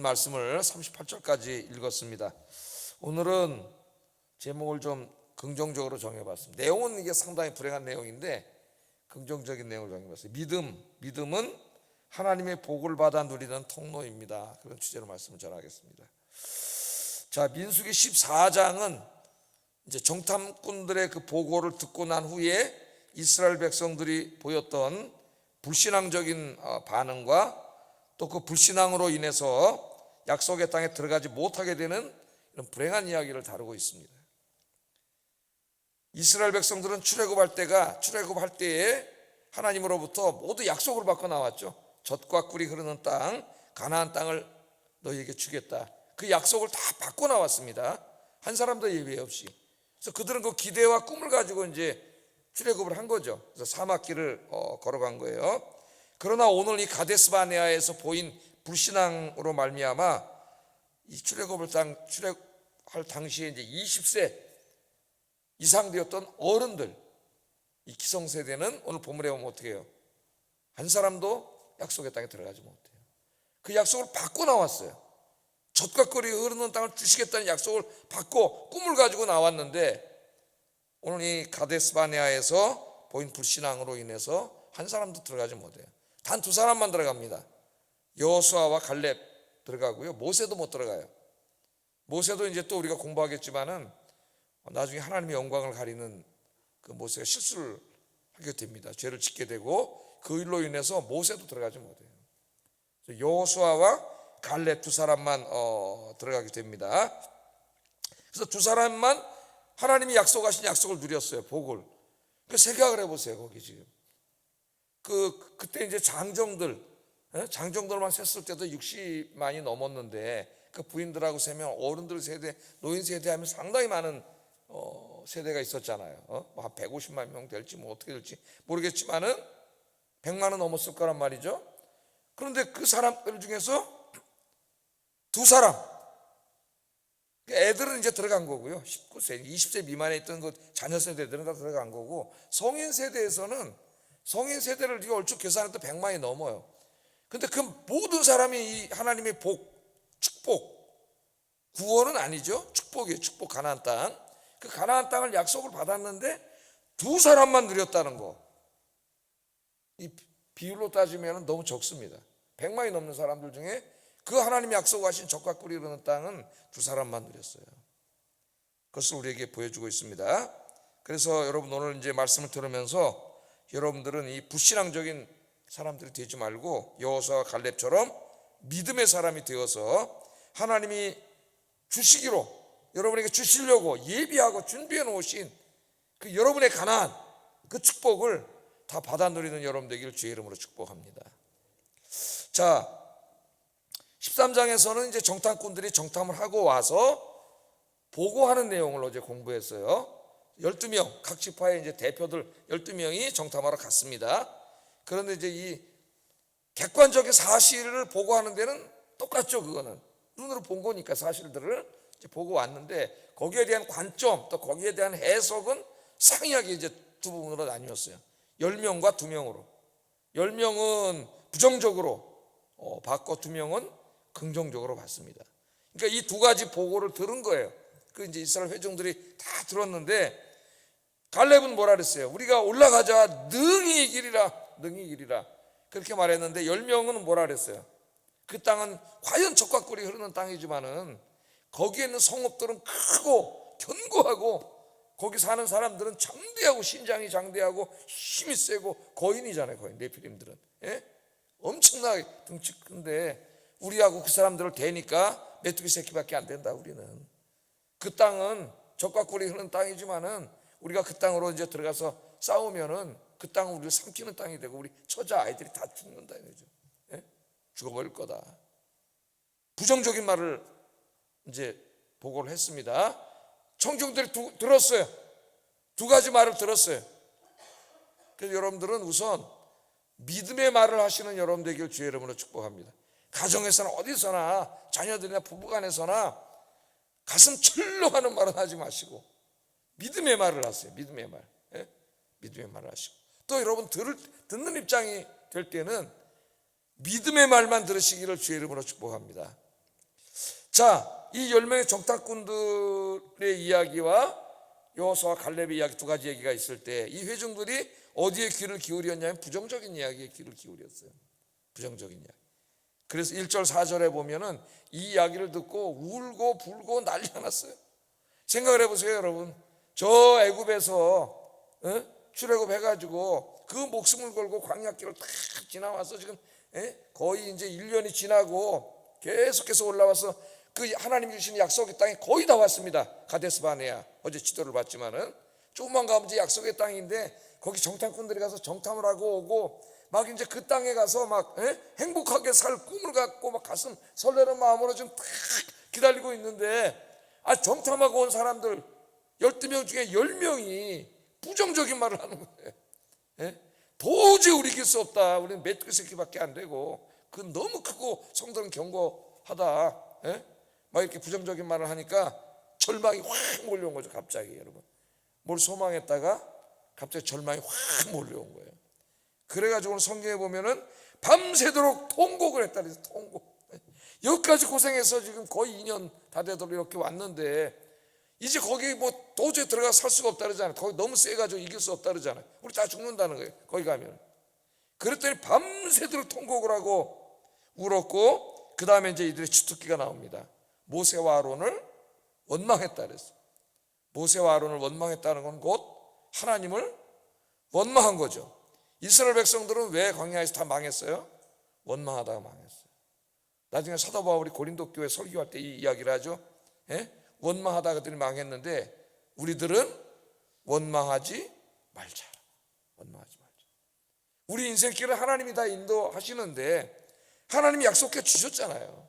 말씀을 38절까지 읽었습니다. 오늘은 제목을 좀 긍정적으로 정해봤습니다. 내용은 이게 상당히 불행한 내용인데 긍정적인 내용을 정해봤어요. 믿음은 하나님의 복을 받아 누리는 통로입니다. 그런 주제로 말씀을 전하겠습니다. 자, 민수기 14장은 이제 정탐꾼들의 그 보고를 듣고 난 후에 이스라엘 백성들이 보였던 불신앙적인 반응과 또 그 불신앙으로 인해서 약속의 땅에 들어가지 못하게 되는 이런 불행한 이야기를 다루고 있습니다. 이스라엘 백성들은 출애굽할 때에 하나님으로부터 모두 약속을 받고 나왔죠. 젖과 꿀이 흐르는 땅, 가나안 땅을 너희에게 주겠다. 그 약속을 다 받고 나왔습니다. 한 사람도 예외 없이. 그래서 그들은 그 기대와 꿈을 가지고 이제 출애굽을 한 거죠. 그래서 사막길을 걸어간 거예요. 그러나 오늘 이 가데스바네아에서 보인 불신앙으로 말미암아 이 출애굽할 당시에 이제 20세 이상 되었던 어른들, 이 기성세대는 오늘 본문에 보면 어떻게 해요? 한 사람도 약속의 땅에 들어가지 못해요. 그 약속을 받고 나왔어요. 젖과 꿀이 흐르는 땅을 주시겠다는 약속을 받고 꿈을 가지고 나왔는데 오늘 이 가데스바네아에서 보인 불신앙으로 인해서 한 사람도 들어가지 못해요. 단 두 사람만 들어갑니다. 여호수아와 갈렙 들어가고요. 모세도 못 들어가요. 모세도 이제 또 우리가 공부하겠지만은 나중에 하나님의 영광을 가리는 그 모세가 실수를 하게 됩니다. 죄를 짓게 되고 그 일로 인해서 모세도 들어가지 못해요. 여호수아와 갈렙 두 사람만 들어가게 됩니다. 그래서 두 사람만 하나님이 약속하신 약속을 누렸어요. 복을. 그 생각을 해보세요. 거기 지금 그때 이제 장정들만 셌을 때도 60만이 넘었는데 그 부인들하고 세명 어른들 세대, 노인 세대 하면 상당히 많은 세대가 있었잖아요. 한 150만 명 될지 뭐 어떻게 될지 모르겠지만은 100만은 넘었을 거란 말이죠. 그런데 그 사람들 중에서 두 사람, 애들은 이제 들어간 거고요. 19세, 20세 미만에 있던 그 자녀 세대들은 다 들어간 거고, 성인 세대에서는 성인 세대를 우리가 얼추 계산해도 100만이 넘어요. 근데 그 모든 사람이 이 하나님의 축복, 구원은 아니죠. 축복이에요. 축복, 가나안 땅. 그 가나안 땅을 약속을 받았는데 두 사람만 누렸다는 거. 이 비율로 따지면 너무 적습니다. 100만이 넘는 사람들 중에 그 하나님이 약속하신 젖과 꿀이 흐르는 땅은 두 사람만 누렸어요. 그것을 우리에게 보여주고 있습니다. 그래서 여러분 오늘 이제 말씀을 들으면서 여러분들은 이 불신앙적인 사람들이 되지 말고 여호수아와 갈렙처럼 믿음의 사람이 되어서 하나님이 주시기로 여러분에게 주시려고 예비하고 준비해 놓으신 그 여러분의 가나안 그 축복을 다 받아 누리는 여러분 되기를 주의 이름으로 축복합니다. 자, 13장에서는 이제 정탐꾼들이 정탐을 하고 와서 보고하는 내용을 어제 공부했어요. 12명, 각 지파의 이제 대표들 12명이 정탐하러 갔습니다. 그런데 이제 이 객관적인 사실을 보고하는 데는 똑같죠. 그거는 눈으로 본 거니까 사실들을 이제 보고 왔는데 거기에 대한 관점 또 거기에 대한 해석은 상이하게 이제 두 부분으로 나뉘었어요. 10명과 2명으로. 10명은 부정적으로 봤고 2명은 긍정적으로 봤습니다. 그러니까 이 두 가지 보고를 들은 거예요. 그 이제 이스라엘 회중들이 다 들었는데 갈렙은 뭐라 그랬어요? 우리가 올라가자 능히 이기리라 그렇게 말했는데 10명은 뭐라 그랬어요? 그 땅은 과연 젖과 꿀이 흐르는 땅이지만은 거기에 있는 성읍들은 크고 견고하고 거기 사는 사람들은 장대하고 신장이 장대하고 힘이 세고 거인이잖아요. 거인 네피림들은 엄청나게 등치 큰데 우리하고 그 사람들을 대니까 메뚜기 새끼밖에 안 된다. 우리는 그 땅은 젖과 꿀이 흐르는 땅이지만은 우리가 그 땅으로 이제 들어가서 싸우면은 그 땅은 우리를 삼키는 땅이 되고 우리 처자 아이들이 다 죽는다 이거죠. 죽어버릴 거다. 부정적인 말을 이제 보고를 했습니다. 청중들이 들었어요. 두 가지 말을 들었어요. 그래서 여러분들은 우선 믿음의 말을 하시는 여러분 되길 주의 이름으로 축복합니다. 가정에서나 어디서나 자녀들이나 부부간에서나 가슴 철렁하는 말은 하지 마시고 믿음의 말을 하세요. 믿음의 말. 믿음의 말을 하시고 또 여러분 듣는 입장이 될 때는 믿음의 말만 들으시기를 주의 이름으로 축복합니다. 자, 이 10명의 정탐꾼들의 이야기와 여호수아와 갈렙의 이야기 두 가지 얘기가 있을 때 이 회중들이 어디에 귀를 기울였냐면 부정적인 이야기에 귀를 기울였어요. 부정적인 이야기. 그래서 1절 4절에 보면은 이 이야기를 듣고 울고 불고 난리가 났어요. 생각을 해보세요, 여러분. 저 애굽에서 출애굽해가지고 그 목숨을 걸고 광야길을 딱 지나와서 지금 거의 이제 1년이 지나고 계속해서 올라와서 그 하나님이 주신 약속의 땅에 거의 다 왔습니다. 가데스 바네아. 어제 지도를 봤지만은 조금만 가면 이제 약속의 땅인데 거기 정탐꾼들이 가서 정탐을 하고 오고 막 이제 그 땅에 가서 막 행복하게 살 꿈을 갖고 막 가슴 설레는 마음으로 지금 딱 기다리고 있는데 정탐하고 온 사람들 12명 중에 10명이 부정적인 말을 하는 거예요. 도저히 우리 이길 수 없다. 우리는 메뚜기 새끼밖에 안 되고 그 너무 크고 성도는 견고하다. 막 이렇게 부정적인 말을 하니까 절망이 확 몰려온 거죠. 갑자기 여러분, 뭘 소망했다가 갑자기 절망이 확 몰려온 거예요. 그래가지고 오늘 성경에 보면은 밤새도록 통곡을 했다 그래서 통곡. 여기까지 고생해서 지금 거의 2년 다 되도록 이렇게 왔는데 이제 거기 뭐 도저히 들어가 살 수가 없다 그러잖아요. 거기 너무 세가지고 이길 수 없다 그러잖아요. 우리 다 죽는다는 거예요, 거기 가면. 그랬더니 밤새도록 통곡을 하고 울었고, 그 다음에 이제 이들의 주특기가 나옵니다. 모세와 아론을 원망했다 그랬어요. 모세와 아론을 원망했다는 건 곧 하나님을 원망한 거죠. 이스라엘 백성들은 왜 광야에서 다 망했어요? 원망하다가 망했어요. 나중에 사도 바울이 고린도 교회 설교할 때 이 이야기를 하죠. 원망하다가 그들이 망했는데 우리들은 원망하지 말자. 원망하지 말자. 우리 인생길을 하나님이 다 인도하시는데 하나님이 약속해 주셨잖아요.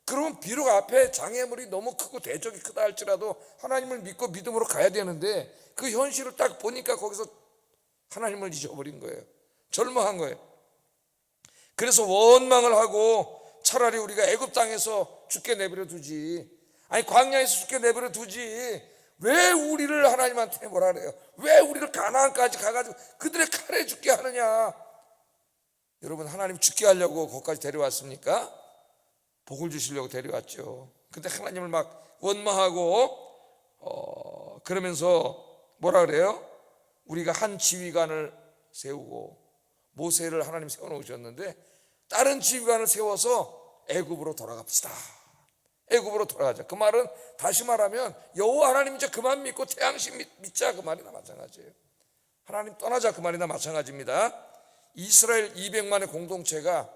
그러면 비록 앞에 장애물이 너무 크고 대적이 크다 할지라도 하나님을 믿고 믿음으로 가야 되는데 그 현실을 딱 보니까 거기서 하나님을 잊어버린 거예요. 절망한 거예요. 그래서 원망을 하고 차라리 우리가 애굽 땅에서 죽게 내버려 두지, 아니 광야에서 죽게 내버려 두지, 왜 우리를 하나님한테 뭐라 그래요? 왜 우리를 가나안까지 가가지고 그들의 칼에 죽게 하느냐? 여러분, 하나님 죽게 하려고 거기까지 데려왔습니까? 복을 주시려고 데려왔죠. 근데 하나님을 막 원망하고 그러면서 뭐라 그래요? 우리가 한 지휘관을 세우고, 모세를 하나님 세워놓으셨는데 다른 지휘관을 세워서 애굽으로 돌아갑시다. 애굽으로 돌아가자. 그 말은 다시 말하면 여호와 하나님 이제 그만 믿고 태양신 믿자, 그 말이나 마찬가지예요. 하나님 떠나자, 그 말이나 마찬가지입니다. 이스라엘 200만의 공동체가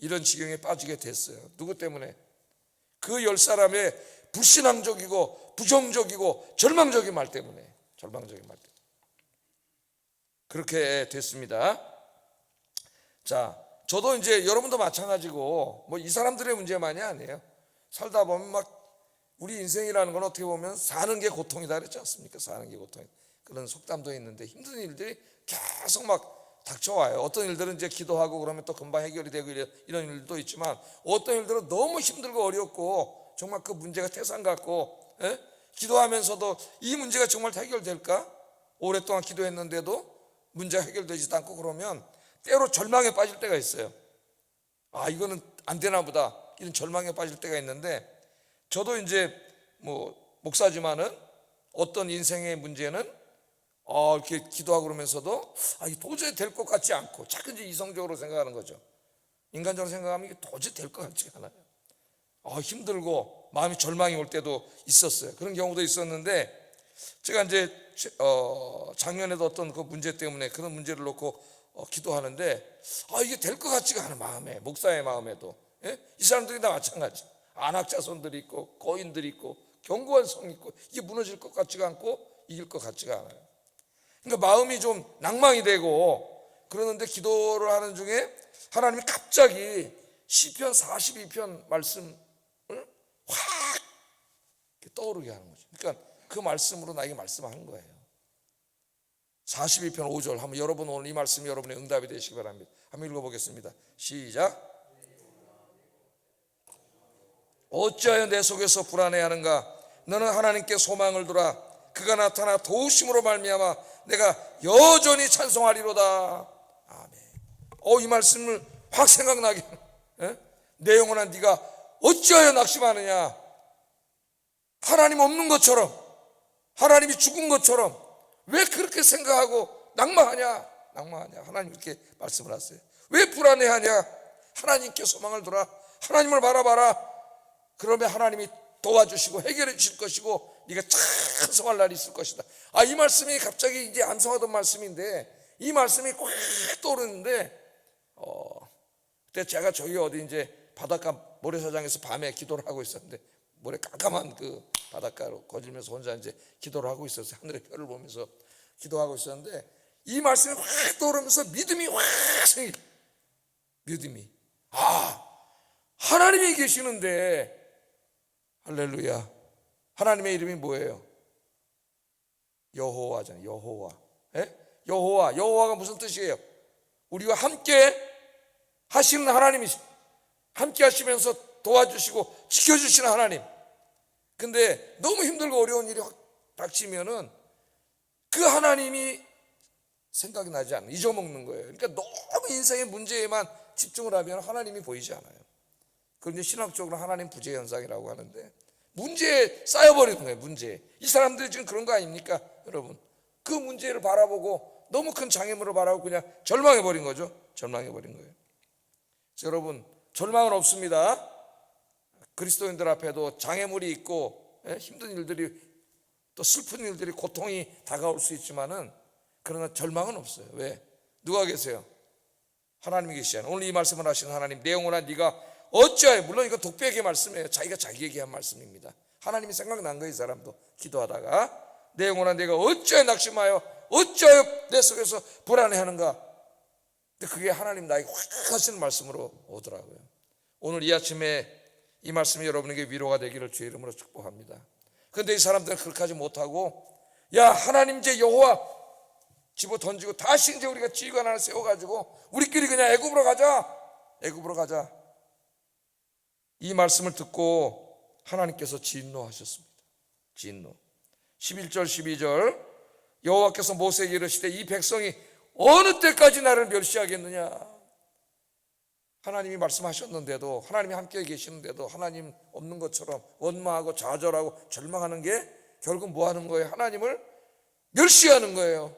이런 지경에 빠지게 됐어요. 누구 때문에? 그 10사람의 불신앙적이고 부정적이고 절망적인 말 때문에. 절망적인 말 때문에 그렇게 됐습니다. 자, 저도 이제 여러분도 마찬가지고 뭐 이 사람들의 문제만이 아니에요. 살다 보면 막 우리 인생이라는 건 어떻게 보면 사는 게 고통이다 그랬지 않습니까? 사는 게 고통. 그런 속담도 있는데 힘든 일들이 계속 막 닥쳐와요. 어떤 일들은 이제 기도하고 그러면 또 금방 해결이 되고 이런 일도 있지만, 어떤 일들은 너무 힘들고 어렵고 정말 그 문제가 태산 같고 기도하면서도 이 문제가 정말 해결될까? 오랫동안 기도했는데도 문제가 해결되지도 않고 그러면 때로 절망에 빠질 때가 있어요. 이거는 안 되나 보다, 이런 절망에 빠질 때가 있는데, 저도 이제 뭐 목사지만은 어떤 인생의 문제는 이렇게 기도하고 그러면서도 이게 도저히 될 것 같지 않고 자꾸 이제 이성적으로 생각하는 거죠. 인간적으로 생각하면 이게 도저히 될 것 같지가 않아요. 힘들고 마음이 절망이 올 때도 있었어요. 그런 경우도 있었는데, 제가 이제 작년에도 어떤 그 문제 때문에 그런 문제를 놓고 기도하는데 이게 될 것 같지가 않아. 마음에, 목사의 마음에도. 이 사람들이 다 마찬가지. 안학자손들이 있고 거인들이 있고 견고한 성이 있고 이게 무너질 것 같지가 않고 이길 것 같지가 않아요. 그러니까 마음이 좀 낭망이 되고 그러는데 기도를 하는 중에 하나님이 갑자기 시편 42편 말씀을 확 떠오르게 하는 거죠. 그러니까 그 말씀으로 나에게 말씀하는 거예요. 42편 5절 한번 여러분, 오늘 이 말씀이 여러분의 응답이 되시기 바랍니다. 한번 읽어보겠습니다. 시작. 어찌하여 내 속에서 불안해하는가? 너는 하나님께 소망을 두라. 그가 나타나 도우심으로 말미암아 내가 여전히 찬송하리로다. 아멘. 이 말씀을 확 생각나게, 내 영혼아 네가 어찌하여 낙심하느냐? 하나님 없는 것처럼, 하나님이 죽은 것처럼 왜 그렇게 생각하고 낙망하냐? 하나님 이렇게 말씀을 하세요. 왜 불안해하냐? 하나님께 소망을 둬라. 하나님을 바라봐라. 그러면 하나님이 도와주시고 해결해 주실 것이고 네가 찬송할 날이 있을 것이다. 이 말씀이 갑자기 이제 암송하던 말씀인데, 이 말씀이 꽉 떠오르는데, 그때 제가 저기 어디 이제 바닷가 모래사장에서 밤에 기도를 하고 있었는데, 모래 깜깜한 그 바닷가로 거질면서 혼자 이제 기도를 하고 있었어요. 하늘의 별을 보면서 기도하고 있었는데, 이 말씀이 확 떠오르면서 믿음이 확 생겨. 믿음이, 하나님이 계시는데, 할렐루야. 하나님의 이름이 뭐예요? 여호와잖아요. 여호와. 여호와가 무슨 뜻이에요? 우리와 함께 하시는 하나님이시, 함께 하시면서 도와주시고 지켜주시는 하나님. 근데 너무 힘들고 어려운 일이 확 닥치면은 그 하나님이 생각이 나지 않아요. 잊어먹는 거예요. 그러니까 너무 인생의 문제에만 집중을 하면 하나님이 보이지 않아요. 그걸 이제 신학적으로 하나님 부재 현상이라고 하는데, 문제에 쌓여버리는 거예요. 문제. 이 사람들이 지금 그런 거 아닙니까, 여러분? 그 문제를 바라보고 너무 큰 장애물을 바라보고 그냥 절망해버린 거죠. 절망해버린 거예요. 여러분, 절망은 없습니다. 그리스도인들 앞에도 장애물이 있고 힘든 일들이, 또 슬픈 일들이, 고통이 다가올 수 있지만은, 그러나 절망은 없어요. 왜? 누가 계세요? 하나님이 계시잖아요. 오늘 이 말씀을 하시는 하나님, 내 영혼아 네가 어찌하여, 물론 이거 독백의 말씀이에요. 자기가 자기에게 한 말씀입니다. 하나님이 생각난 거예요. 이 사람도 기도하다가, 내 영혼아 내가 어찌하여 낙심하여 어찌하여 내 속에서 불안해하는가. 근데 그게 하나님 나에게 확 하시는 말씀으로 오더라고요. 오늘 이 아침에 이 말씀이 여러분에게 위로가 되기를 주의 이름으로 축복합니다. 그런데 이 사람들은 그렇게 하지 못하고, 야 하나님 이제 여호와 집어 던지고 다시 이제 우리가 지휘관 하나 세워가지고 우리끼리 그냥 애굽으로 가자. 이 말씀을 듣고 하나님께서 진노하셨습니다. 진노. 11절 12절 여호와께서 모세에게 이르시되 이 백성이 어느 때까지 나를 멸시하겠느냐. 하나님이 말씀하셨는데도, 하나님이 함께 계시는데도 하나님 없는 것처럼 원망하고 좌절하고 절망하는 게 결국 뭐 하는 거예요? 하나님을 멸시하는 거예요.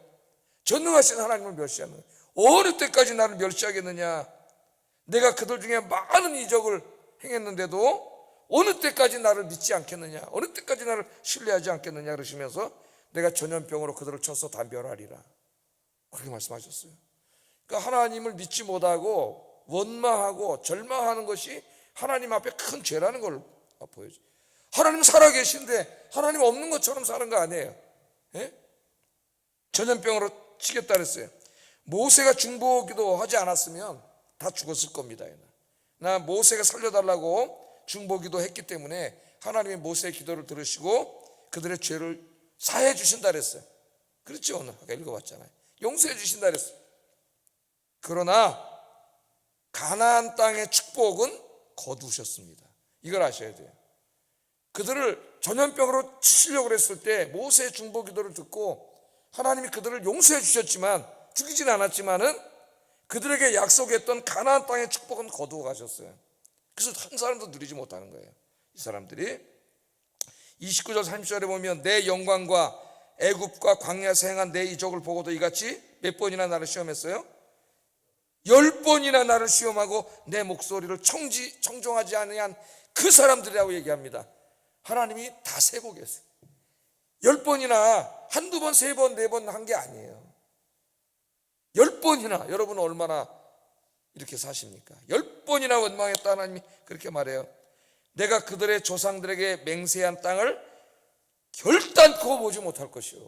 전능하신 하나님을 멸시하는 거예요. 어느 때까지 나를 멸시하겠느냐. 내가 그들 중에 많은 이적을 행했는데도 어느 때까지 나를 믿지 않겠느냐, 어느 때까지 나를 신뢰하지 않겠느냐 그러시면서 내가 전염병으로 그들을 쳐서 다 멸하리라, 그렇게 말씀하셨어요. 그러니까 하나님을 믿지 못하고 원망하고 절망하는 것이 하나님 앞에 큰 죄라는 걸 보여줘요. 하나님 살아계신데 하나님 없는 것처럼 사는 거 아니에요. 전염병으로 치겠다 그랬어요. 모세가 중보기도 하지 않았으면 다 죽었을 겁니다. 나 모세가 살려달라고 중보기도 했기 때문에 하나님이 모세의 기도를 들으시고 그들의 죄를 사해 주신다 그랬어요. 그렇죠? 오늘 아까 읽어봤잖아요. 용서해 주신다 그랬어요. 그러나 가나안 땅의 축복은 거두셨습니다. 이걸 아셔야 돼요. 그들을 전염병으로 치시려고 했을 때 모세의 중보기도를 듣고 하나님이 그들을 용서해 주셨지만, 죽이진 않았지만은 그들에게 약속했던 가나안 땅의 축복은 거두어 가셨어요. 그래서 한 사람도 누리지 못하는 거예요. 이 사람들이 29절 30절에 보면 내 영광과 애굽과 광야에서 행한 내 이적을 보고도 이같이 몇 번이나 나를 시험했어요? 10번이나 나를 시험하고 내 목소리를 청종하지 아니한 그 사람들이라고 얘기합니다. 하나님이 다 세고 계세요. 10번이나 한두 번, 세 번, 네 번 한 게 아니에요. 10번이나. 여러분은 얼마나 이렇게 사십니까? 10번이나 원망했다. 하나님이 그렇게 말해요. 내가 그들의 조상들에게 맹세한 땅을 결단코 보지 못할 것이요,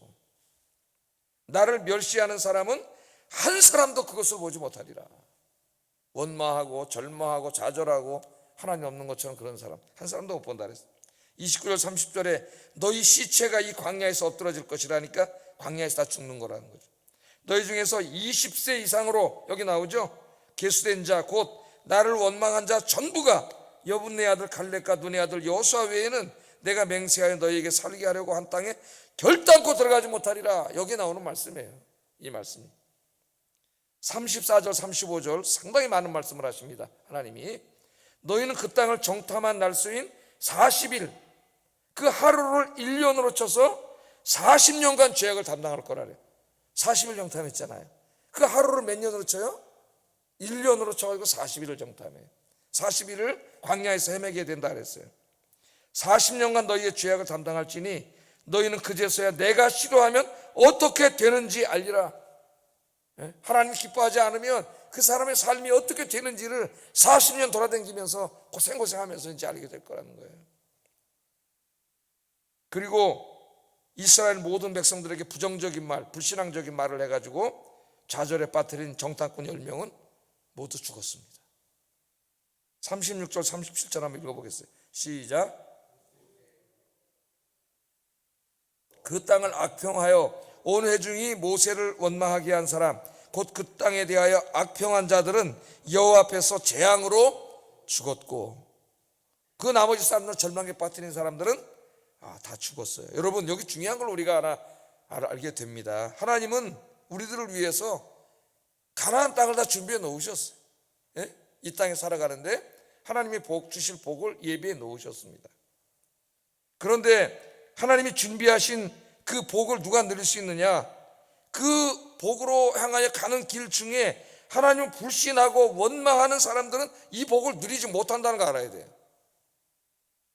나를 멸시하는 사람은 한 사람도 그것을 보지 못하리라. 원망하고 절망하고 좌절하고 하나님 없는 것처럼 그런 사람 한 사람도 못 본다 그랬어요. 29절 30절에 너희 시체가 이 광야에서 엎드러질 것이라니까 광야에서 다 죽는 거라는 거죠. 너희 중에서 20세 이상으로, 여기 나오죠, 계수된 자 곧 나를 원망한 자 전부가 여분네 아들 갈렙과 눈의 아들 여호수아 외에는 내가 맹세하여 너희에게 살게 하려고 한 땅에 결단코 들어가지 못하리라. 여기 나오는 말씀이에요. 이 말씀 34절 35절 상당히 많은 말씀을 하십니다. 하나님이 너희는 그 땅을 정탐한 날수인 40일, 그 하루를 1년으로 쳐서 40년간 죄악을 담당할 거라래요. 40일 정탐했잖아요. 그 하루를 몇 년으로 쳐요? 1년으로 쳐가지고 40일을 정탐해요. 40일을 광야에서 헤매게 된다 그랬어요. 40년간 너희의 죄악을 담당할지니 너희는 그제서야 내가 싫어하면 어떻게 되는지 알리라. 하나님 기뻐하지 않으면 그 사람의 삶이 어떻게 되는지를 40년 돌아다니면서 고생하면서 이제 알게 될 거라는 거예요. 그리고 이스라엘 모든 백성들에게 부정적인 말, 불신앙적인 말을 해가지고 좌절에 빠뜨린 정탐꾼 10명은 모두 죽었습니다. 36절 37절 한번 읽어보겠어요. 시작. 그 땅을 악평하여 온 회중이 모세를 원망하게 한 사람, 곧 그 땅에 대하여 악평한 자들은 여호와 앞에서 재앙으로 죽었고, 그 나머지 사람들, 절망에 빠뜨린 사람들은 다 죽었어요. 여러분, 여기 중요한 걸 우리가 하나 알게 됩니다. 하나님은 우리들을 위해서 가나안 땅을 다 준비해 놓으셨어요. 이 땅에 살아가는데 하나님이 주실 복을 예비해 놓으셨습니다. 그런데 하나님이 준비하신 그 복을 누가 누릴 수 있느냐? 그 복으로 향하여 가는 길 중에 하나님을 불신하고 원망하는 사람들은 이 복을 누리지 못한다는 거 알아야 돼요.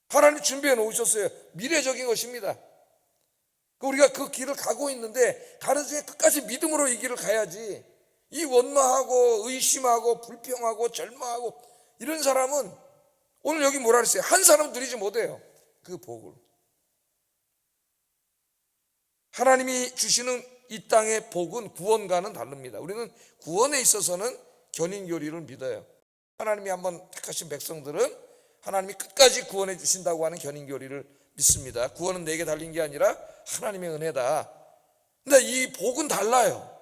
하나님 준비해 놓으셨어요. 미래적인 것입니다. 우리가 그 길을 가고 있는데 가는 중에 끝까지 믿음으로 이 길을 가야지, 이 원망하고 의심하고 불평하고 절망하고 이런 사람은 오늘 여기 뭐라 그랬어요? 한 사람 누리지 못해요. 그 복을. 하나님이 주시는 이 땅의 복은 구원과는 다릅니다. 우리는 구원에 있어서는 견인교리를 믿어요. 하나님이 한번 택하신 백성들은 하나님이 끝까지 구원해 주신다고 하는 견인교리를 믿습니다. 구원은 내게 달린 게 아니라 하나님의 은혜다. 근데 이 복은 달라요.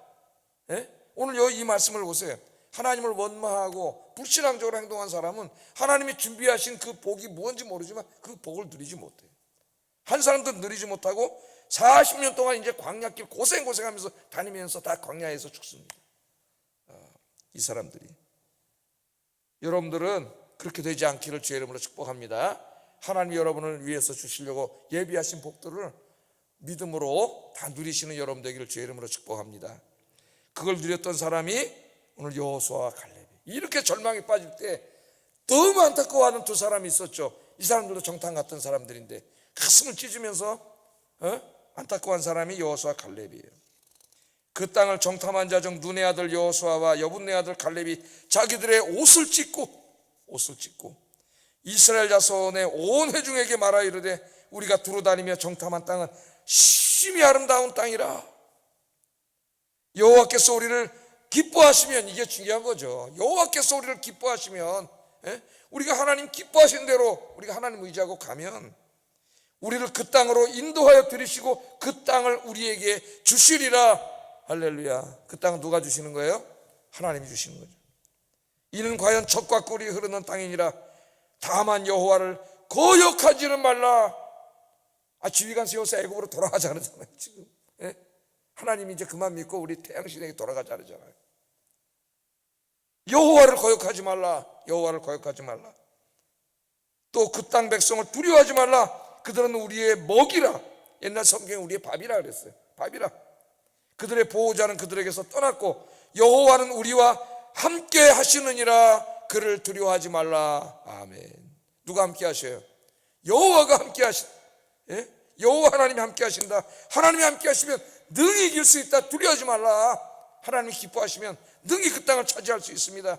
오늘 여기 이 말씀을 보세요. 하나님을 원망하고 불신앙적으로 행동한 사람은 하나님이 준비하신 그 복이 무엇인지 모르지만 그 복을 누리지 못해요. 한 사람도 누리지 못하고 40년 동안 이제 광야길 고생하면서 다니면서 다 광야에서 죽습니다. 이 사람들이. 여러분들은 그렇게 되지 않기를 주의 이름으로 축복합니다. 하나님이 여러분을 위해서 주시려고 예비하신 복들을 믿음으로 다 누리시는 여러분 되기를 주의 이름으로 축복합니다. 그걸 누렸던 사람이 오늘 여호수아와 갈렙이. 이렇게 절망에 빠질 때 너무 안타까워하는 두 사람이 있었죠. 이 사람들도 정탐 같은 사람들인데 가슴을 찢으면서 안타까워한 사람이 여호수아 갈렙이에요. 그 땅을 정탐한 자 중 눈의 아들 여호수아와 여분의 아들 갈렙이 자기들의 옷을 찢고 이스라엘 자손의 온 회중에게 말하 이르되 우리가 두루다니며 정탐한 땅은 심히 아름다운 땅이라. 여호와께서 우리를 기뻐하시면, 이게 중요한 거죠. 여호와께서 우리를 기뻐하시면, 우리가 하나님 기뻐하신 대로 우리가 하나님 의지하고 가면 우리를 그 땅으로 인도하여 들이시고 그 땅을 우리에게 주시리라. 할렐루야. 그 땅은 누가 주시는 거예요? 하나님이 주시는 거죠. 이는 과연 젖과 꿀이 흐르는 땅이니라. 다만 여호와를 거역하지는 말라. 지휘관 세워서 애굽으로 돌아가자 그러잖아요. 지금 하나님이 이제 그만 믿고 우리 태양신에게 돌아가자 그러잖아요. 여호와를 거역하지 말라. 여호와를 거역하지 말라. 또 그 땅 백성을 두려워하지 말라. 그들은 우리의 먹이라. 옛날 성경에 우리의 밥이라 그랬어요. 밥이라. 그들의 보호자는 그들에게서 떠났고 여호와는 우리와 함께 하시느니라. 그를 두려워하지 말라. 아멘. 누가 함께 하셔요? 여호와가 함께 하신. 여호와 하나님이 함께 하신다. 하나님이 함께 하시면 능히 이길 수 있다. 두려워하지 말라. 하나님이 기뻐하시면 능히 그 땅을 차지할 수 있습니다.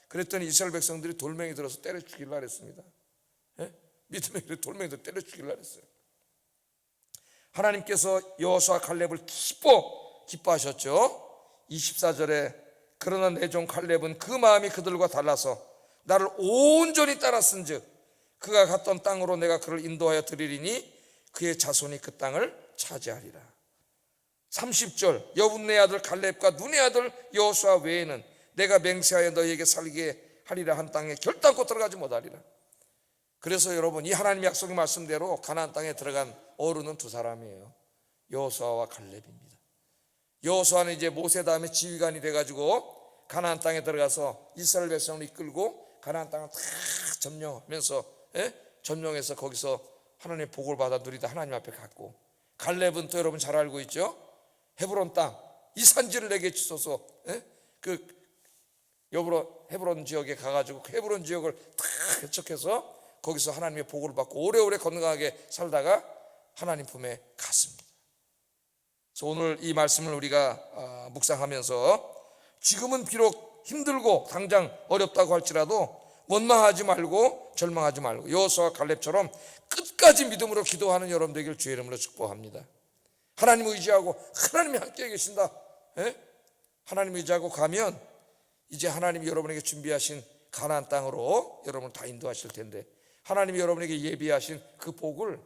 그랬더니 이스라엘 백성들이 돌멩이 들어서 때려 죽이려 했습니다. 믿음의 길에 돌멩이 들어 때려 죽이려 했어요. 하나님께서 여호수아 갈렙을 기뻐하셨죠. 24절에 그러나 내 종 갈렙은 그 마음이 그들과 달라서 나를 온전히 따랐은즉 그가 갔던 땅으로 내가 그를 인도하여 드리리니 그의 자손이 그 땅을 차지하리라. 30절 여분네 아들 갈렙과 눈의 아들 여호수아 외에는 내가 맹세하여 너희에게 살게 하리라 한 땅에 결단코 들어가지 못하리라. 그래서 여러분, 이 하나님의 약속의 말씀대로 가나안 땅에 들어간 어른은 두 사람이에요. 여호수아와 갈렙입니다. 여호수아는 이제 모세 다음에 지휘관이 돼가지고 가나안 땅에 들어가서 이스라엘 백성을 이끌고 가나안 땅을 다 점령하면서 점령해서 거기서 하나님의 복을 받아 누리다 하나님 앞에 갔고, 갈렙은 또 여러분 잘 알고 있죠. 헤브론 땅, 이 산지를 내게 주소서. 그 헤브론 지역에 가가지고 그 헤브론 지역을 다 개척해서 거기서 하나님의 복을 받고 오래오래 건강하게 살다가 하나님 품에 갔습니다. 그래서 오늘 이 말씀을 우리가 묵상하면서 지금은 비록 힘들고 당장 어렵다고 할지라도 원망하지 말고 절망하지 말고 여호수아와 갈렙처럼 끝까지 믿음으로 기도하는 여러분 되길 주의 이름으로 축복합니다. 하나님 의지하고 하나님이 함께 계신다. 하나님 의지하고 가면 이제 하나님이 여러분에게 준비하신 가나안 땅으로 여러분을 다 인도하실 텐데, 하나님이 여러분에게 예비하신 그 복을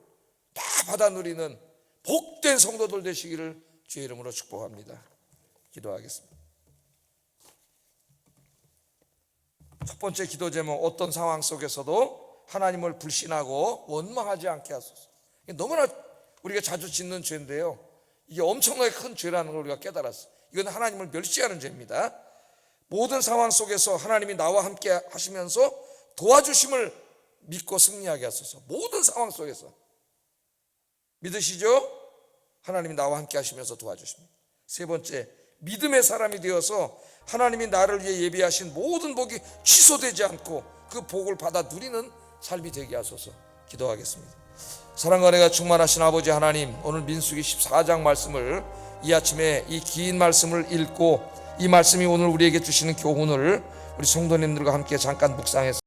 다 받아 누리는 복된 성도들 되시기를 주의 이름으로 축복합니다. 기도하겠습니다. 첫 번째 기도 제목, 어떤 상황 속에서도 하나님을 불신하고 원망하지 않게 하소서. 너무나 우리가 자주 짓는 죄인데요, 이게 엄청나게 큰 죄라는 걸 우리가 깨달았어요. 이건 하나님을 멸시하는 죄입니다. 모든 상황 속에서 하나님이 나와 함께 하시면서 도와주심을 믿고 승리하게 하소서. 모든 상황 속에서 믿으시죠? 하나님이 나와 함께 하시면서 도와주십니다. 세 번째, 믿음의 사람이 되어서 하나님이 나를 위해 예비하신 모든 복이 취소되지 않고 그 복을 받아 누리는 삶이 되게 하소서. 기도하겠습니다. 사랑과 은혜가 충만하신 아버지 하나님, 오늘 민수기 14장 말씀을 이 아침에 이 긴 말씀을 읽고 이 말씀이 오늘 우리에게 주시는 교훈을 우리 성도님들과 함께 잠깐 묵상해서